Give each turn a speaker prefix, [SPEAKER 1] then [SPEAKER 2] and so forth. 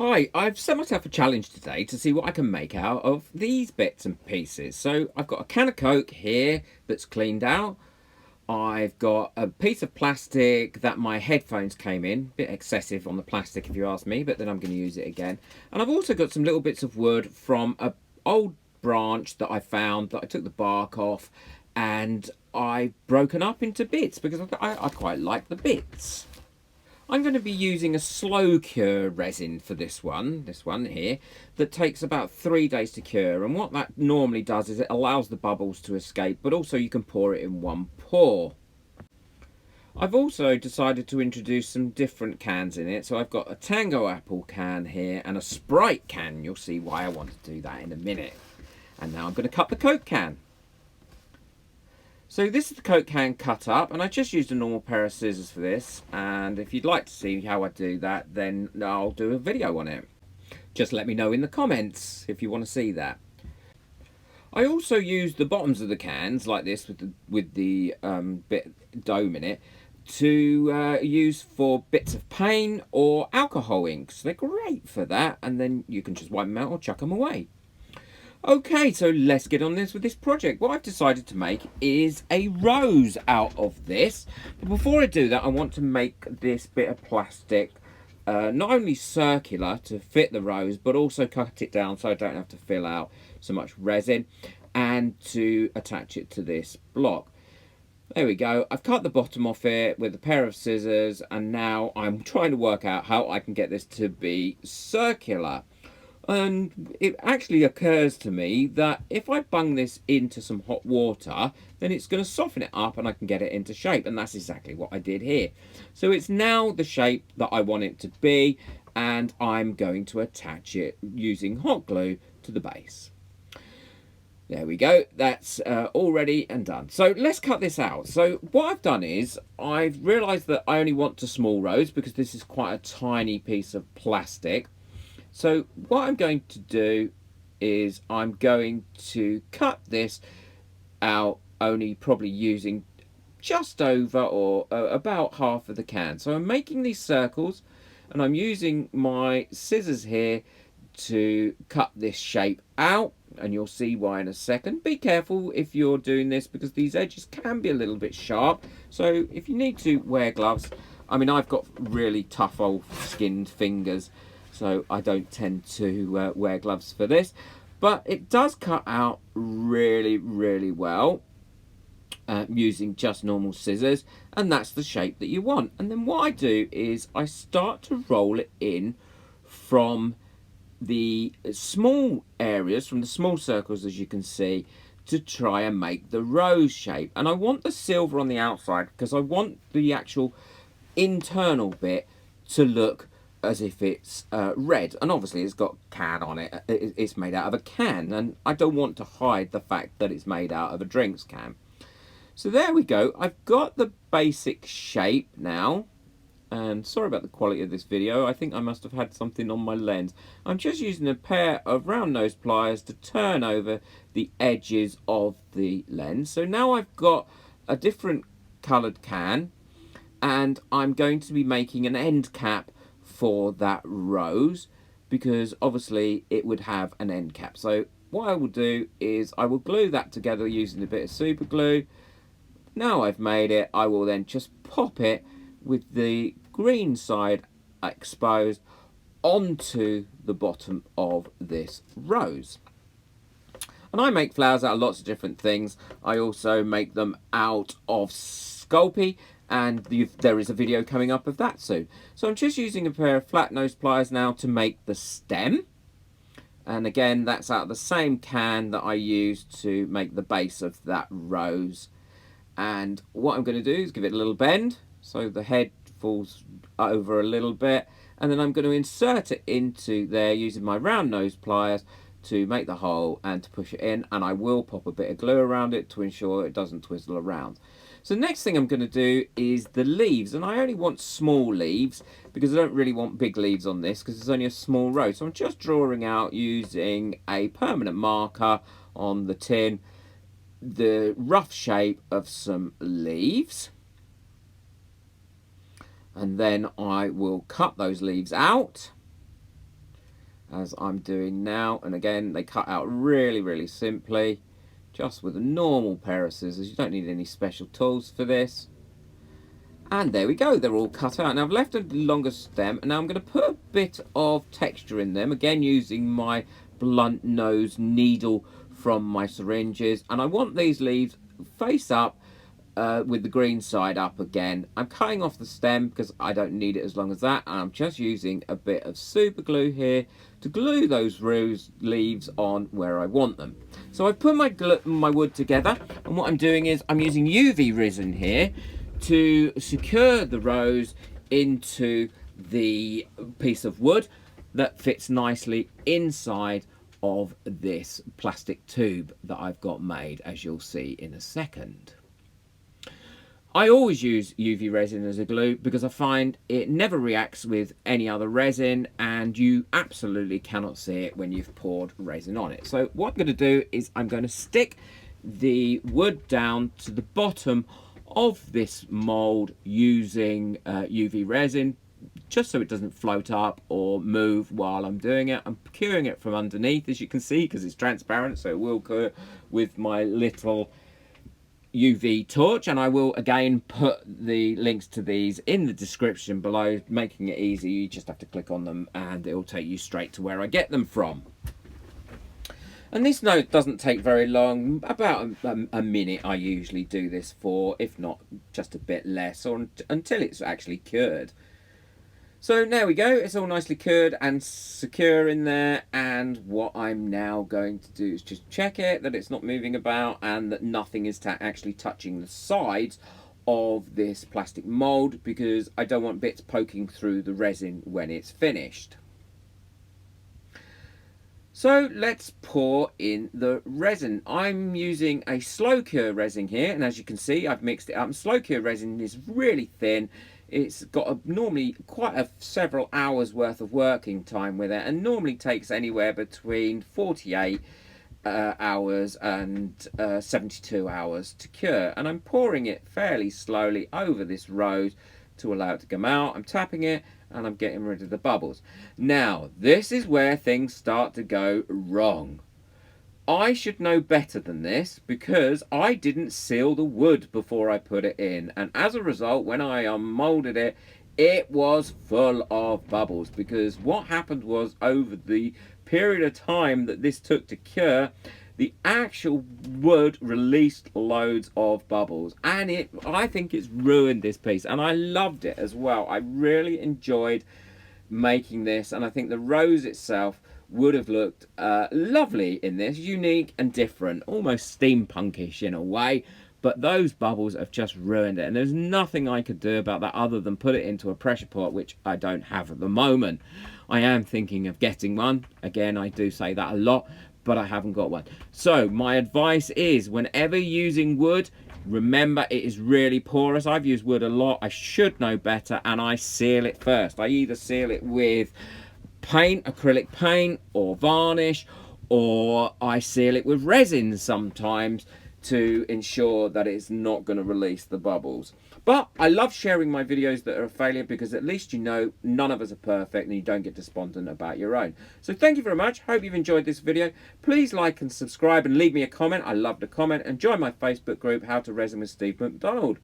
[SPEAKER 1] Hi, I've set myself a challenge today to see what I can make out of these bits and pieces. So I've got a can of Coke here that's cleaned out. I've got a piece of plastic that my headphones came in. A bit excessive on the plastic if you ask me, but then I'm going to use it again. And I've also got some little bits of wood from an old branch that I found that I took the bark off and I've broken up into bits because I quite like the bits. I'm going to be using a slow cure resin for this one here, that takes about 3 days to cure. And what that normally does is it allows the bubbles to escape, but also you can pour it in one pour. I've also decided to introduce some different cans in it. So I've got a Tango Apple can here and a Sprite can. You'll see why I want to do that in a minute. And now I'm going to cut the Coke can. So this is the Coke can cut up, and I just used a normal pair of scissors for this, and if you'd like to see how I do that, then I'll do a video on it. Just let me know in the comments if you want to see that. I also used the bottoms of the cans, like this, with the bit dome in it, to use for bits of paint or alcohol inks. They're great for that, and then you can just wipe them out or chuck them away. Okay, so let's get on with this project. What I've decided to make is a rose out of this. But before I do that, I want to make this bit of plastic not only circular to fit the rose, but also cut it down so I don't have to fill out so much resin, and to attach it to this block. There we go. I've cut the bottom off it with a pair of scissors, and now I'm trying to work out how I can get this to be circular. And it actually occurs to me that if I bung this into some hot water, then it's going to soften it up and I can get it into shape. And that's exactly what I did here. So it's now the shape that I want it to be, and I'm going to attach it using hot glue to the base. There we go. That's all ready and done. So let's cut this out. So what I've done is I've realised that I only want a small rose because this is quite a tiny piece of plastic. So what I'm going to do is I'm going to cut this out, only probably using just over or about half of the can. So I'm making these circles, and I'm using my scissors here to cut this shape out, and you'll see why in a second. Be careful if you're doing this because these edges can be a little bit sharp. So if you need to wear gloves, I mean, I've got really tough old skinned fingers, so I don't tend to wear gloves for this, but it does cut out really, really well using just normal scissors, and that's the shape that you want. And then what I do is I start to roll it in from the small areas, from the small circles, as you can see, to try and make the rose shape. And I want the silver on the outside because I want the actual internal bit to look as if it's red, and obviously it's got can on it. It's made out of a can, and I don't want to hide the fact that it's made out of a drinks can. So there we go. I've got the basic shape now, and sorry about the quality of this video. I think I must have had something on my lens. I'm just using a pair of round nose pliers to turn over the edges of the lens. So now I've got a different coloured can, and I'm going to be making an end cap for that rose, because obviously it would have an end cap. So what I will do is I will glue that together using a bit of super glue. Now I've made it, I will then just pop it with the green side exposed onto the bottom of this rose. And I make flowers out of lots of different things. I also make them out of Sculpey, and there is a video coming up of that soon. So I'm just using a pair of flat nose pliers now to make the stem. And again, that's out of the same can that I used to make the base of that rose. And what I'm going to do is give it a little bend so the head falls over a little bit. And then I'm going to insert it into there using my round nose pliers to make the hole and to push it in. And I will pop a bit of glue around it to ensure it doesn't twizzle around. So the next thing I'm going to do is the leaves, and I only want small leaves because I don't really want big leaves on this because it's only a small rose. So I'm just drawing out using a permanent marker on the tin the rough shape of some leaves, and then I will cut those leaves out. as I'm doing now. And again, they cut out really, really simply, just with a normal pair of scissors. You don't need any special tools for this. And there we go, they're all cut out. Now I've left a longer stem, and now I'm going to put a bit of texture in them, again using my blunt nose needle from my syringes. And I want these leaves face up, with the green side up again. I'm cutting off the stem because I don't need it as long as that, and I'm just using a bit of super glue here to glue those rose leaves on where I want them. So I've put my wood together, and what I'm doing is I'm using UV resin here to secure the rose into the piece of wood that fits nicely inside of this plastic tube that I've got made, as you'll see in a second. I always use UV resin as a glue because I find it never reacts with any other resin, and you absolutely cannot see it when you've poured resin on it. So what I'm going to do is I'm going to stick the wood down to the bottom of this mold using UV resin, just so it doesn't float up or move while I'm doing it. I'm curing it from underneath, as you can see, because it's transparent, so it will cure with my little UV torch, and I will again put the links to these in the description below, making it easy. You just have to click on them and it will take you straight to where I get them from. And this note doesn't take very long, about a minute I usually do this for, if not just a bit less, or until it's actually cured. So there we go, it's all nicely cured and secure in there, and what I'm now going to do is just check it, that it's not moving about and that nothing is actually touching the sides of this plastic mould, because I don't want bits poking through the resin when it's finished. So let's pour in the resin. I'm using a slow cure resin here, and as you can see I've mixed it up. And slow cure resin is really thin. It's got normally quite several hours worth of working time with it, and normally takes anywhere between 48 hours and 72 hours to cure. And I'm pouring it fairly slowly over this rose to allow it to come out. I'm tapping it and I'm getting rid of the bubbles. Now this is where things start to go wrong. I should know better than this, because I didn't seal the wood before I put it in, and as a result when I unmolded it, it was full of bubbles, because what happened was, over the period of time that this took to cure, the actual wood released loads of bubbles, and I think it's ruined this piece. And I loved it as well. I really enjoyed making this, and I think the rose itself would have looked lovely in this, unique and different, almost steampunkish in a way, but those bubbles have just ruined it, and there's nothing I could do about that other than put it into a pressure pot, which I don't have at the moment. I am thinking of getting one. Again, I do say that a lot, but I haven't got one. So my advice is, whenever using wood, remember it is really porous. I've used wood a lot, I should know better, and I seal it first. I either seal it with paint, acrylic paint, or varnish, or I seal it with resin sometimes to ensure that it's not going to release the bubbles. But I love sharing my videos that are a failure, because at least you know none of us are perfect and you don't get despondent about your own. So thank you very much. Hope you've enjoyed this video. Please like and subscribe and leave me a comment. I love to comment, and join my Facebook group, How to Resin with Steve McDonald.